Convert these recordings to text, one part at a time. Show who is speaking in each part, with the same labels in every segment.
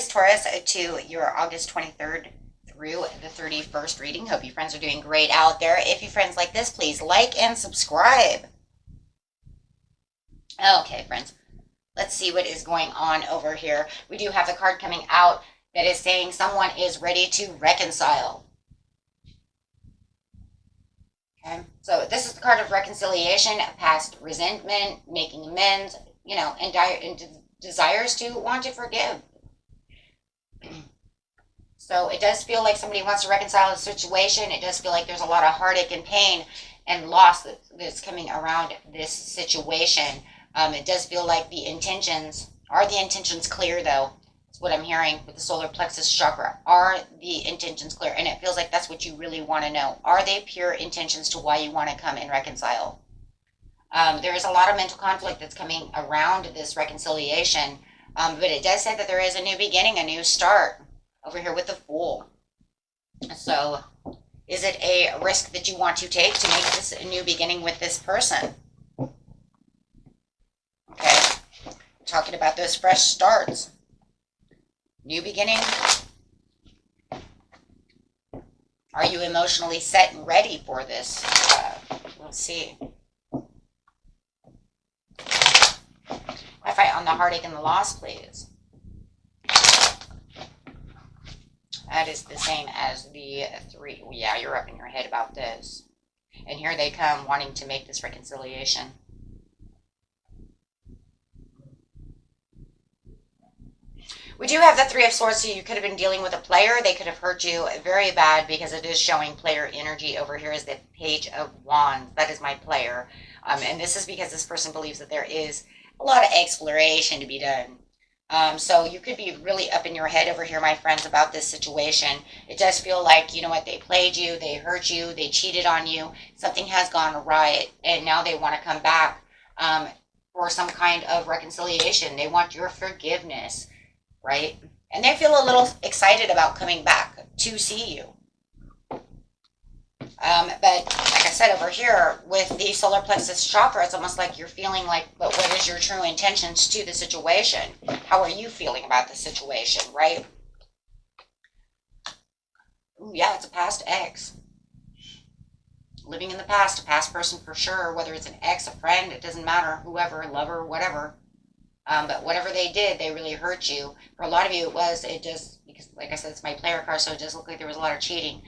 Speaker 1: Taurus, to your August 23rd through the 31st reading. Hope you friends are doing great out there. If you friends like this, please like and subscribe. Okay, friends, let's see what is going on over here. We do have the card coming out that is saying someone is ready to reconcile. Okay, so this is the card of reconciliation, past resentment, making amends, and desires to want to forgive. So it does feel like somebody wants to reconcile the situation. It does feel like there's a lot of heartache and pain and loss that's coming around this situation. It does feel like the intentions clear, though? That's what I'm hearing with the solar plexus chakra. Are the intentions clear? And it feels like that's what you really want to know. Are they pure intentions to why you want to come and reconcile? There is a lot of mental conflict that's coming around this reconciliation, but it does say that there is a new beginning, a new start over here with the Fool. So is it a risk that you want to take to make this a new beginning with this person? Okay, we're talking about those fresh starts. New beginning. Are you emotionally set and ready for this? We'll see. Wi-Fi on the heartache and the loss, please. That is the same as the 3. Yeah, you're up in your head about this. And here they come wanting to make this reconciliation. We do have the 3 of Swords, so you could have been dealing with a player. They could have hurt you very bad because it is showing player energy. Over here is the Page of Wands. That is my player. And this is because this person believes that there is a lot of exploration to be done. So you could be really up in your head over here, my friends, about this situation. It does feel like, you know what, they played you, they hurt you, they cheated on you, something has gone awry, and now they want to come back for some kind of reconciliation. They want your forgiveness, right? And they feel a little excited about coming back to see you. But like I said over here, with the solar plexus chakra, it's almost like you're feeling like, but what is your true intentions to the situation? How are you feeling about the situation, right? Ooh, yeah, it's a past ex. Living in the past, a past person for sure, whether it's an ex, a friend, it doesn't matter, whoever, lover, whatever. But whatever they did, they really hurt you. For a lot of you, it just, because like I said, it's my player card, so it does look like there was a lot of cheating.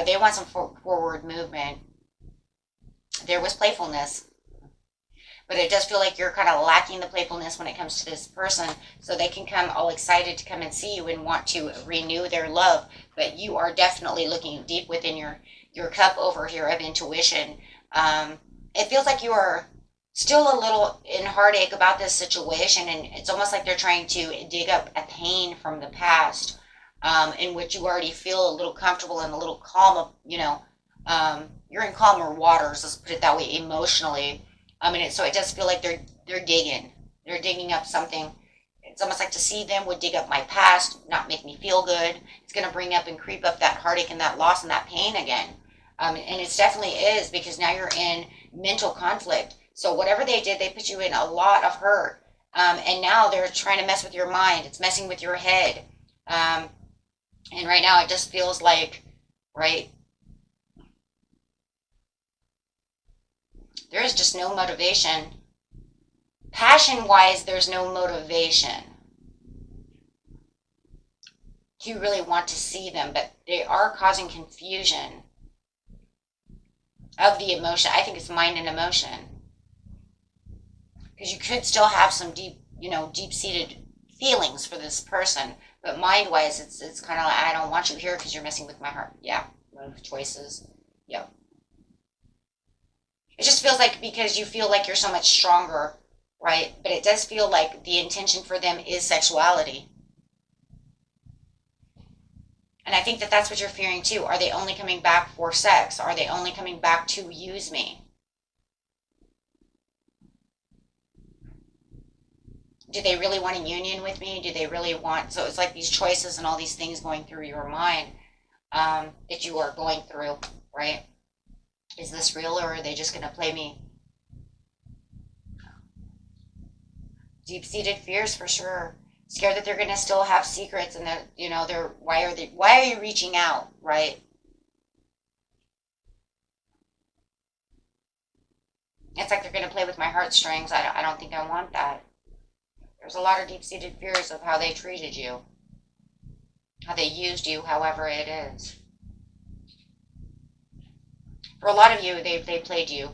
Speaker 1: They want some forward movement. There was playfulness. But it does feel like you're kind of lacking the playfulness when it comes to this person, so they can come all excited to come and see you and want to renew their love. But you are definitely looking deep within your cup over here of intuition. It feels like you are still a little in heartache about this situation, and it's almost like they're trying to dig up a pain from the past, in which you already feel a little comfortable and a little calm, you're in calmer waters, let's put it that way, emotionally. So it does feel like they're digging up something. It's almost like to see them would dig up my past, not make me feel good. It's going to bring up and creep up that heartache and that loss and that pain again. And it definitely is, because now you're in mental conflict. So whatever they did, they put you in a lot of hurt. And now they're trying to mess with your mind. It's messing with your head. And right now it just feels like, right, there is just no motivation. Passion-wise, there's no motivation to really want to see them, but they are causing confusion of the emotion. I think it's mind and emotion. Because you could still have some deep-seated feelings for this person, but mind-wise, it's kind of like, I don't want you here because you're messing with my heart. Yeah, move choices. Yep. It just feels like because you feel like you're so much stronger, right? But it does feel like the intention for them is sexuality. And I think that that's what you're fearing too. Are they only coming back for sex? Are they only coming back to use me? Do they really want a union with me? Do they really want... So it's like these choices and all these things going through your mind that you are going through, right? Is this real, or are they just going to play me? Deep-seated fears for sure. Scared that they're going to still have secrets, and that, why are you reaching out, right? It's like they're going to play with my heartstrings. I don't think I want that. There's a lot of deep-seated fears of how they treated you, how they used you, however it is. For a lot of you, they played you.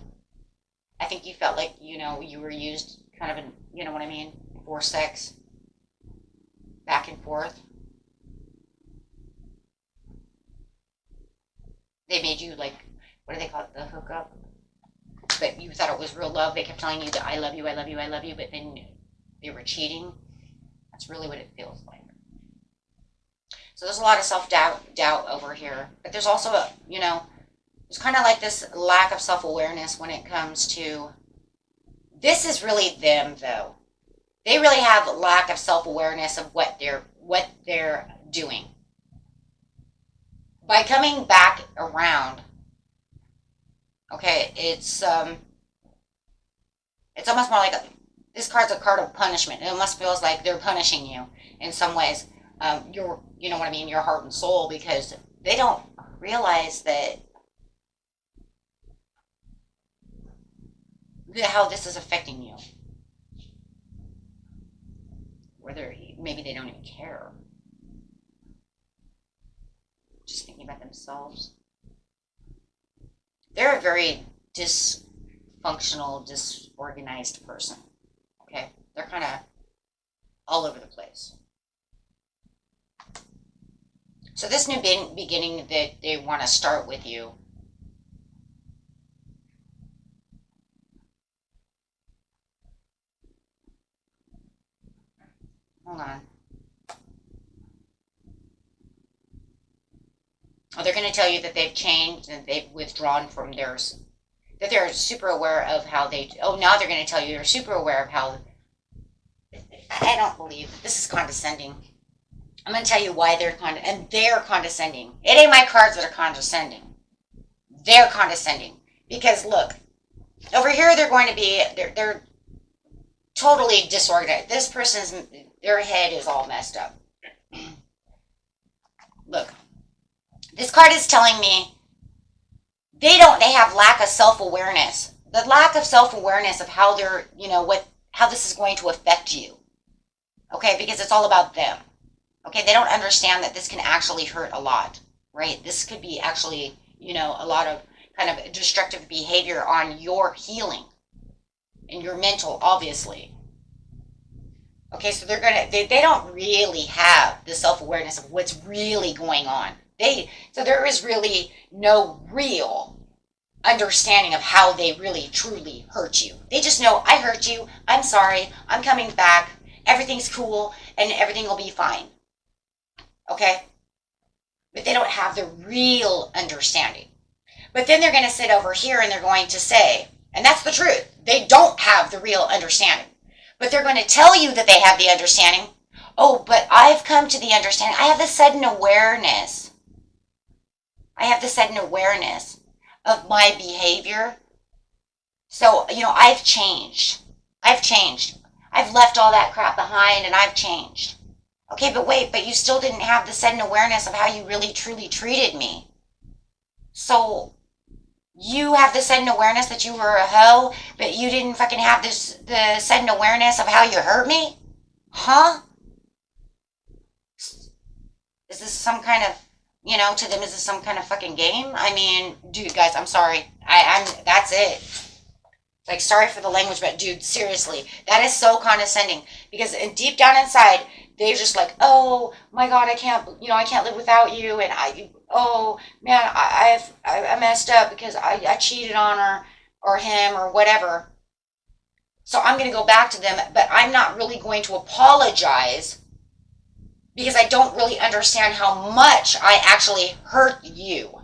Speaker 1: I think you felt like, you were used kind of, you know what I mean, for sex, back and forth. They made you, like, what do they call it, the hookup? But you thought it was real love. They kept telling you that I love you, I love you, I love you, but then they were cheating. That's really what it feels like. So there's a lot of self-doubt over here. But there's also, there's kind of like this lack of self-awareness when it comes to, this is really them, though. They really have a lack of self-awareness of what they're doing. By coming back around, okay, it's almost more like this card's a card of punishment. It almost feels like they're punishing you in some ways. You know what I mean, your heart and soul, because they don't realize that how this is affecting you. Whether maybe they don't even care. Just thinking about themselves. They're a very dysfunctional, disorganized person. Okay? They're kind of all over the place. So this new beginning that they want to start with you, hold on. Oh, they're going to tell you that they've changed and they've withdrawn from theirs. That they're super aware of how they... Oh, now they're going to tell you they're super aware of how... I don't believe this is condescending. I'm going to tell you why they're condescending. It ain't my cards that are condescending. They're condescending. Because, look, over here they're going to be... They're totally disorganized. This person's... Their head is all messed up. Look. This card is telling me they have lack of self-awareness. The lack of self-awareness of how they're, how this is going to affect you. Okay, because it's all about them. Okay, they don't understand that this can actually hurt a lot, right? This could be actually, a lot of kind of destructive behavior on your healing and your mental, obviously. Okay, so they don't really have the self-awareness of what's really going on. So there is really no real understanding of how they really truly hurt you. They just know, I hurt you, I'm sorry, I'm coming back, everything's cool, and everything will be fine. Okay? But they don't have the real understanding. But then they're going to sit over here and they're going to say, and that's the truth, they don't have the real understanding. But they're going to tell you that they have the understanding. Oh, but I've come to the understanding. I have the sudden awareness. I have the sudden awareness of my behavior. So, I've changed. I've left all that crap behind and I've changed. Okay, but wait, but you still didn't have the sudden awareness of how you really truly treated me. So, you have the sudden awareness that you were a hoe, but you didn't fucking have the sudden awareness of how you hurt me? Huh? Is this some kind of, to them, is this some kind of fucking game? I mean, dude, guys, I'm sorry. That's it. Like, sorry for the language, but dude, seriously, that is so condescending. Because deep down inside, they're just like, oh my God, I can't live without you. And oh man, I messed up because I cheated on her or him or whatever. So I'm going to go back to them, but I'm not really going to apologize because I don't really understand how much I actually hurt you.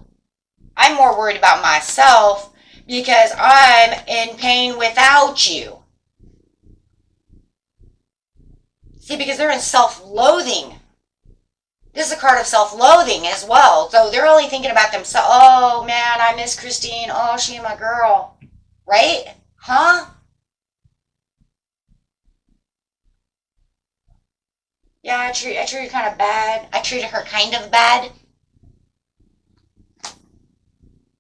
Speaker 1: I'm more worried about myself because I'm in pain without you. See, because they're in self-loathing. This is a card of self-loathing as well. So they're only thinking about themselves. Oh, man, I miss Christine. Oh, she my girl. Right? Huh? Yeah, I treated her kind of bad. I treated her kind of bad.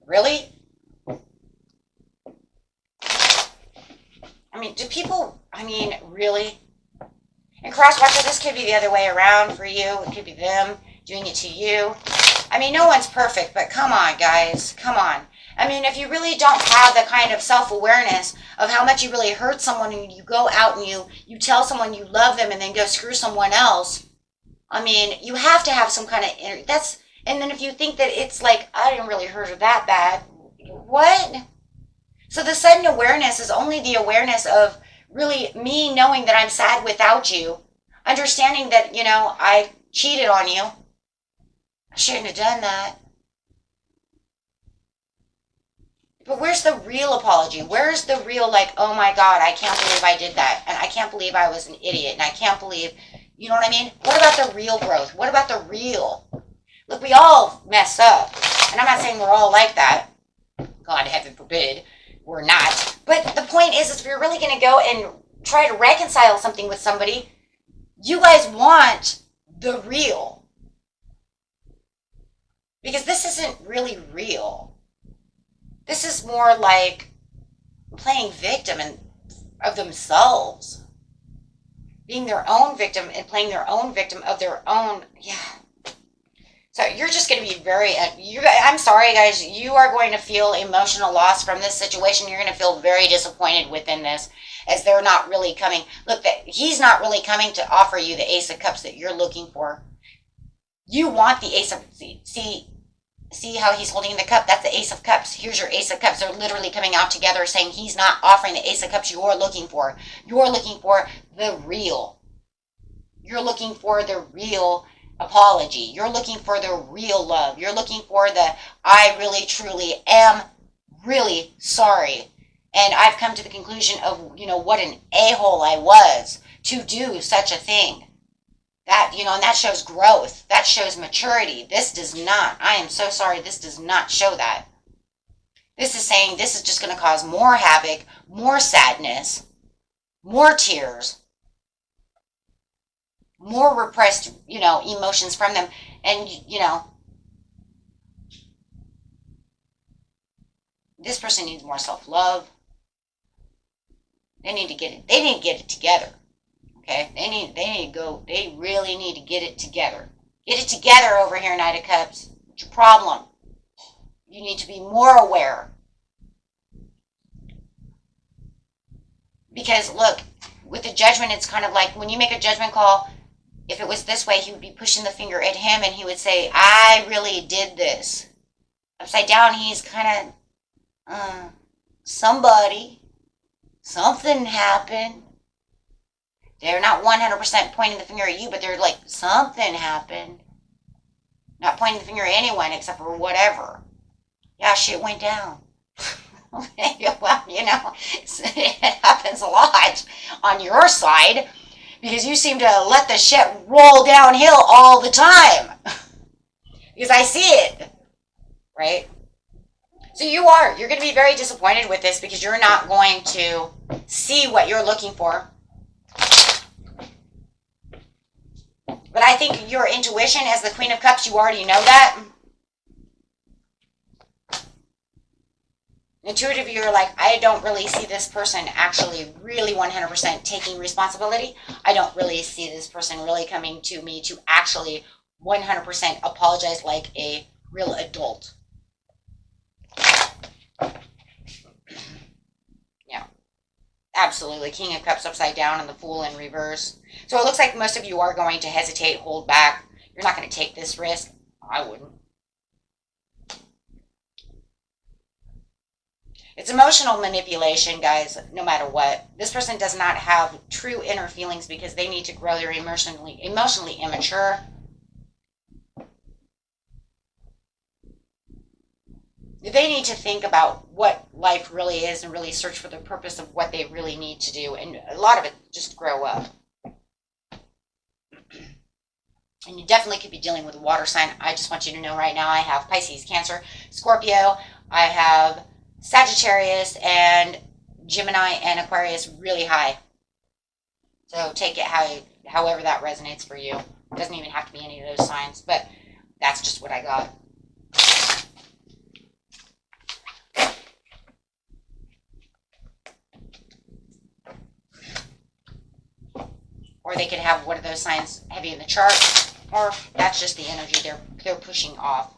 Speaker 1: Really? I mean, do people, I mean, really? And crosswatcher, this could be the other way around for you. It could be them doing it to you. I mean, no one's perfect, but come on, guys. Come on. I mean, if you really don't have the kind of self-awareness of how much you really hurt someone and you go out and you tell someone you love them and then go screw someone else, I mean, you have to have some kind of, and then if you think that it's like, I didn't really hurt her that bad, what? So the sudden awareness is only the awareness of really me knowing that I'm sad without you, understanding that, I cheated on you. I shouldn't have done that. But where's the real apology? Where's the real, like, oh my God, I can't believe I did that. And I can't believe I was an idiot. And I can't believe, you know what I mean? What about the real growth? What about the real? Look, we all mess up. And I'm not saying we're all like that. God, heaven forbid, we're not. But the point is if you're really going to go and try to reconcile something with somebody, you guys want the real. Because this isn't really real. This is more like playing victim of themselves. Being their own victim and playing their own victim of their own, yeah. So you're just going to be I'm sorry, guys. You are going to feel emotional loss from this situation. You're going to feel very disappointed within this as they're not really coming. Look, he's not really coming to offer you the Ace of Cups that you're looking for. You want the Ace of, see how he's holding the cup? That's the Ace of Cups. Here's your Ace of Cups. They're literally coming out together saying he's not offering the Ace of Cups you're looking for. You're looking for the real. You're looking for the real apology. You're looking for the real love. You're looking for the I really truly am really sorry. And I've come to the conclusion of, what an a-hole I was to do such a thing. That, and that shows growth. That shows maturity. This does not. I am so sorry. This does not show that. This is saying this is just going to cause more havoc, more sadness, more tears, more repressed, emotions from them. And, this person needs more self-love. They need to get it together. Okay, they really need to get it together. Get it together over here, Knight of Cups. What's your problem? You need to be more aware. Because look, with the judgment, it's kind of like when you make a judgment call, if it was this way, he would be pushing the finger at him and he would say, I really did this. Upside down, he's kind of, something happened. They're not 100% pointing the finger at you, but they're like, something happened. Not pointing the finger at anyone except for whatever. Yeah, shit went down. Well, it happens a lot on your side because you seem to let the shit roll downhill all the time. Because I see it, right? So you're going to be very disappointed with this because you're not going to see what you're looking for. But I think your intuition as the Queen of Cups, you already know that. Intuitively, you're like, I don't really see this person actually really 100% taking responsibility. I don't really see this person really coming to me to actually 100% apologize like a real adult. Yeah. Absolutely. King of Cups upside down and the Fool in reverse. So it looks like most of you are going to hesitate, hold back. You're not going to take this risk. I wouldn't. It's emotional manipulation, guys, no matter what. This person does not have true inner feelings because they need to grow. They're emotionally immature. They need to think about what life really is and really search for the purpose of what they really need to do. And a lot of it, just grow up. And you definitely could be dealing with a water sign. I just want you to know right now I have Pisces, Cancer, Scorpio. I have Sagittarius and Gemini and Aquarius really high. So take it how however that resonates for you. It doesn't even have to be any of those signs, but that's just what I got. Or they could have one of those signs heavy in the chart, or that's just the energy they're pushing off.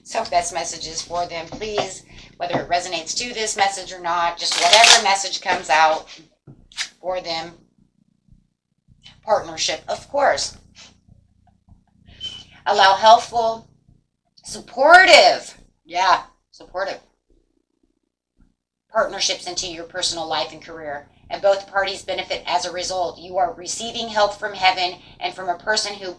Speaker 1: So best messages for them, please, whether it resonates to this message or not, just whatever message comes out for them. Partnership, of course. Allow helpful, supportive, supportive partnerships into your personal life and career, and both parties benefit as a result. You are receiving help from heaven and from a person who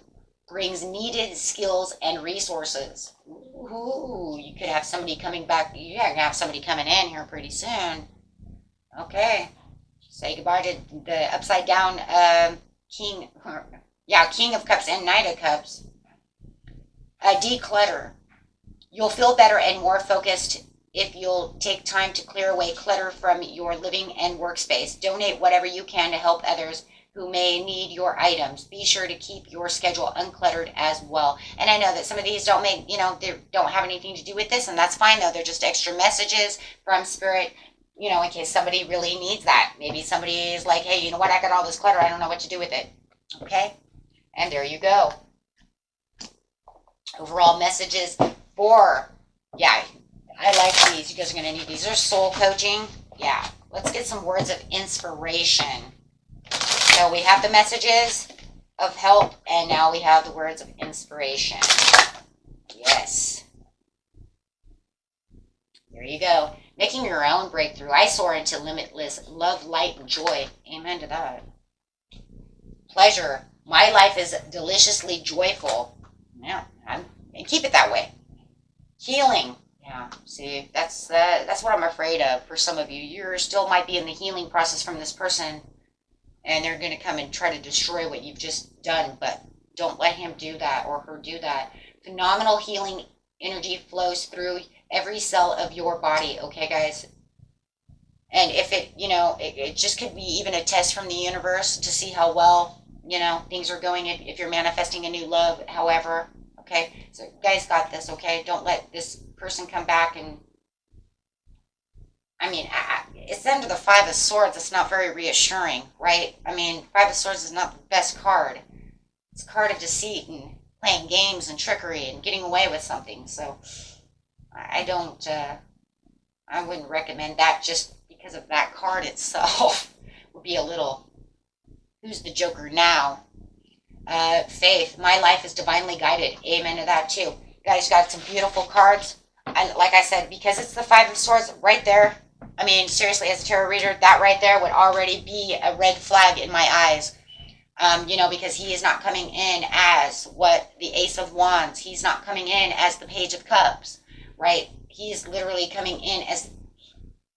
Speaker 1: brings needed skills and resources. Ooh, you could have somebody coming back. You're going to have somebody coming in here pretty soon. Okay. Say goodbye to the upside down King of Cups and Knight of Cups. Declutter. You'll feel better and more focused if you'll take time to clear away clutter from your living and workspace. Donate whatever you can to help others who may need your items. Be sure to keep your schedule uncluttered as well. And I know that some of these don't they don't have anything to do with this, and that's fine though. They're just extra messages from Spirit, in case somebody really needs that. Maybe somebody is like, hey, you know what? I got all this clutter. I don't know what to do with it. Okay? And there you go. Overall messages for, I like these. You guys are going to need these. They're soul coaching. Yeah. Let's get some words of inspiration. So we have the messages of help, and now we have the words of inspiration. Yes. There you go. Making your own breakthrough. I soar into limitless love, light, and joy. Amen to that. Pleasure. My life is deliciously joyful. Yeah, and keep it that way. Healing. Yeah, see, that's what I'm afraid of for some of you. You still might be in the healing process from this person, and they're going to come and try to destroy what you've just done, but don't let him do that or her do that. Phenomenal healing energy flows through every cell of your body, okay, guys? And if it just could be even a test from the universe to see how well, things are going if you're manifesting a new love, however, okay? So you guys got this, okay? Don't let this person come back and, it's under the Five of Swords. It's not very reassuring, right? Five of Swords is not the best card. It's a card of deceit and playing games and trickery and getting away with something. So I wouldn't recommend that just because of that card itself. Would be a little, who's the Joker now? Faith. My life is divinely guided. Amen to that too. You guys got some beautiful cards. And like I said, because it's the Five of Swords right there, seriously, as a tarot reader, that right there would already be a red flag in my eyes. Because he is not coming in as the Ace of Wands. He's not coming in as the Page of Cups, right? He's literally coming in as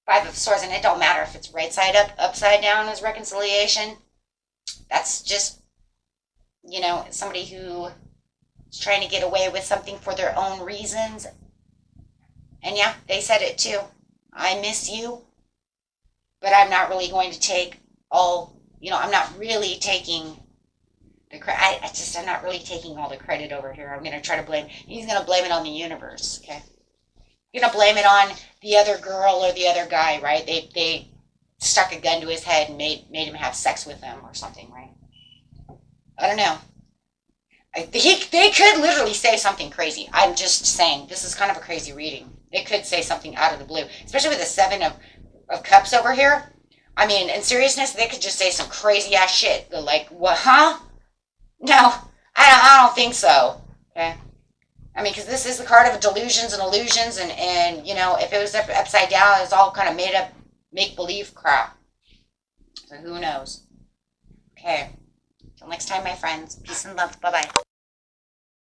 Speaker 1: Five of Swords, and it don't matter if it's right side up, upside down as reconciliation. That's just, somebody who is trying to get away with something for their own reasons. And yeah, they said it too. I miss you, but I'm not really going to take I'm not really taking the credit. I'm not really taking all the credit over here. I'm going to try to blame. He's going to blame it on the universe, okay? You're going to blame it on the other girl or the other guy, right? They stuck a gun to his head and made him have sex with them or something, right? I don't know. They could literally say something crazy. I'm just saying, this is kind of a crazy reading. They could say something out of the blue, especially with the Seven of Cups over here. In seriousness, they could just say some crazy ass shit. They're like, what, huh? No, I don't think so. Okay? Because this is the card of delusions and illusions, and if it was upside down, it's all kind of made up, make-believe crap. So who knows? Okay. Till next time, my friends. Peace and love. Bye-bye.